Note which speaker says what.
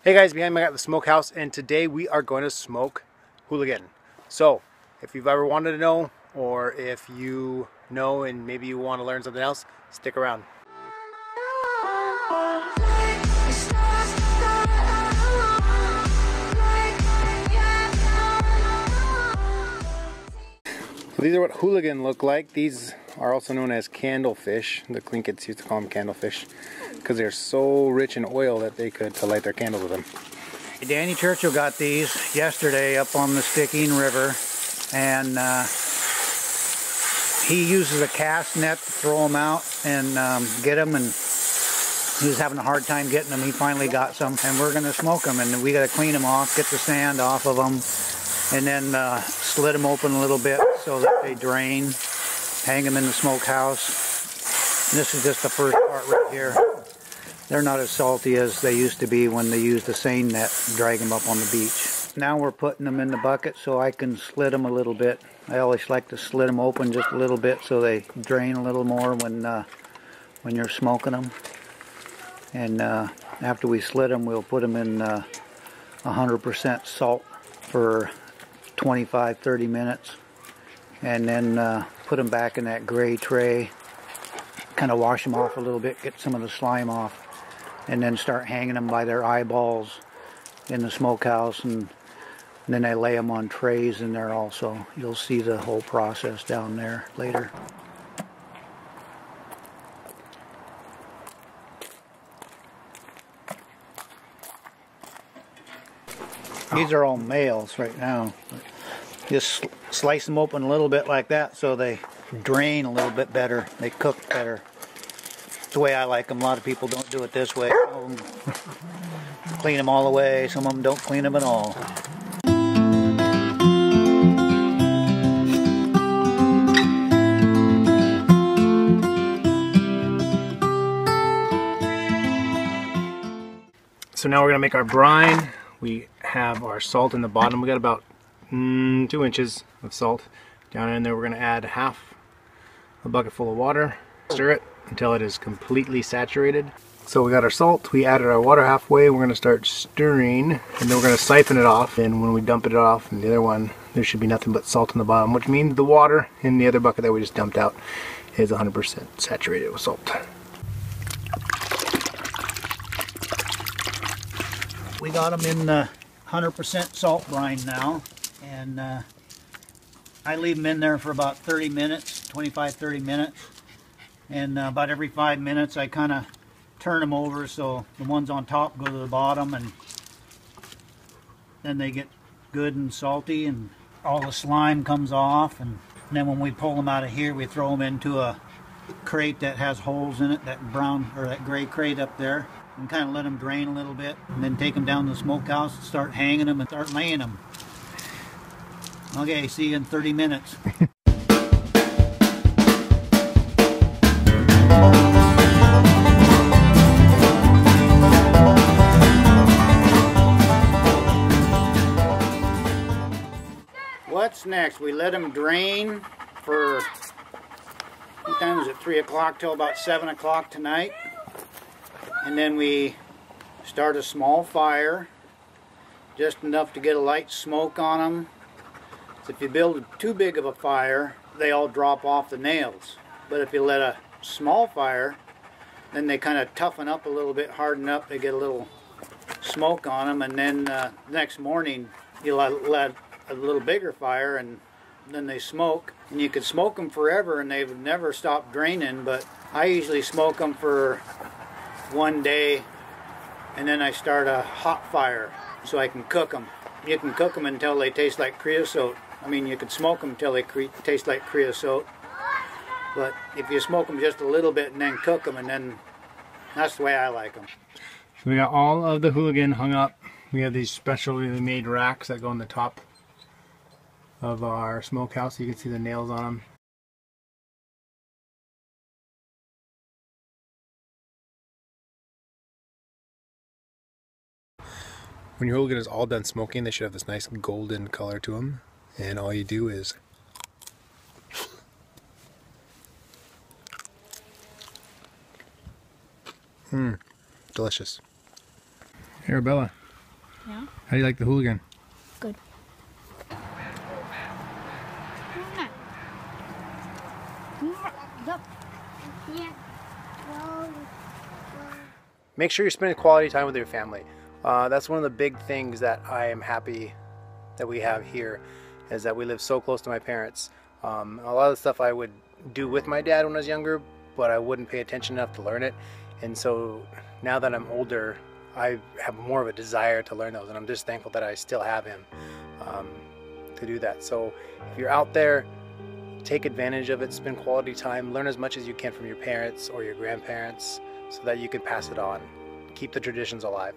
Speaker 1: Hey guys, behind me I got the smokehouse, and today we are going to smoke hooligan. So, if you've ever wanted to know, or if you know and maybe you want to learn something else, stick around. So these are what hooligan look like. These are also known as candlefish. The Clinkets used to call them candlefish because they're so rich in oil that they could light their candles with them.
Speaker 2: Danny Churchill got these yesterday up on the Stickeen River, and he uses a cast net to throw them out and get them, and he was having a hard time getting them. He finally got some, and we're going to smoke them, and we got to clean them off, get the sand off of them, and then slit them open a little bit so that they drain, hang them in the smokehouse. And this is just the first part right here. They're not as salty as they used to be when they used the seine net and drag them up on the beach. Now we're putting them in the bucket so I can slit them a little bit. I always like to slit them open just a little bit so they drain a little more when you're smoking them. And after we slit them, we'll put them in 100% salt for 25-30 minutes, and then put them back in that gray tray, kind of wash them off a little bit, get some of the slime off, and then start hanging them by their eyeballs in the smokehouse, and then I lay them on trays in there also. You'll see the whole process down there later. These are all males right now. Just slice them open a little bit like that so they drain a little bit better. They cook better. It's the way I like them. A lot of people don't do it this way. Some of them clean them all the way. Some of them don't clean them at all.
Speaker 1: So now we're going to make our brine. We have our salt in the bottom. We got about 2 inches of salt down in there. We're going to add half a bucket full of water. Stir it until it is completely saturated. So we got our salt. We added our water halfway. We're going to start stirring, and then we're going to siphon it off. And when we dump it off in the other one, there should be nothing but salt in the bottom, which means the water in the other bucket that we just dumped out is 100% saturated with salt.
Speaker 2: We got them in 100% salt brine now, and I leave them in there for about 30 minutes, 25-30 minutes, and about every 5 minutes I kind of turn them over so the ones on top go to the bottom, and then they get good and salty and all the slime comes off. And then when we pull them out of here, we throw them into a crate that has holes in it, that brown or that gray crate up there, and kind of let them drain a little bit, and then take them down to the smokehouse and start hanging them and start laying them. Okay, see you in 30 minutes. What's next? We let them drain for, what time is it, 3 o'clock till about 7 o'clock tonight. And then we start a small fire, just enough to get a light smoke on them. So if you build too big of a fire, they all drop off the nails. But if you let a small fire, then they kind of toughen up a little bit, harden up, they get a little smoke on them, and then next morning you let a little bigger fire, and then they smoke. And you could smoke them forever and they've never stopped draining, but I usually smoke them for 1 day, and then I start a hot fire so I can cook them. You can cook them until they taste like creosote. I mean, you can smoke them until they taste like creosote, but if you smoke them just a little bit and then cook them, and then that's the way I like them.
Speaker 1: So we got all of the hooligan hung up. We have these specially made racks that go on the top of our smokehouse. You can see the nails on them. When your hooligan is all done smoking, they should have this nice golden color to them. And all you do is delicious. Arabella.
Speaker 3: Yeah.
Speaker 1: How do you like the hooligan?
Speaker 3: Good.
Speaker 1: Make sure you're spending quality time with your family. That's one of the big things that I am happy that we have here, is that we live so close to my parents. A lot of the stuff I would do with my dad when I was younger, but I wouldn't pay attention enough to learn it. And so now that I'm older, I have more of a desire to learn those, and I'm just thankful that I still have him to do that. So if you're out there, take advantage of it, spend quality time, learn as much as you can from your parents or your grandparents so that you can pass it on. Keep the traditions alive.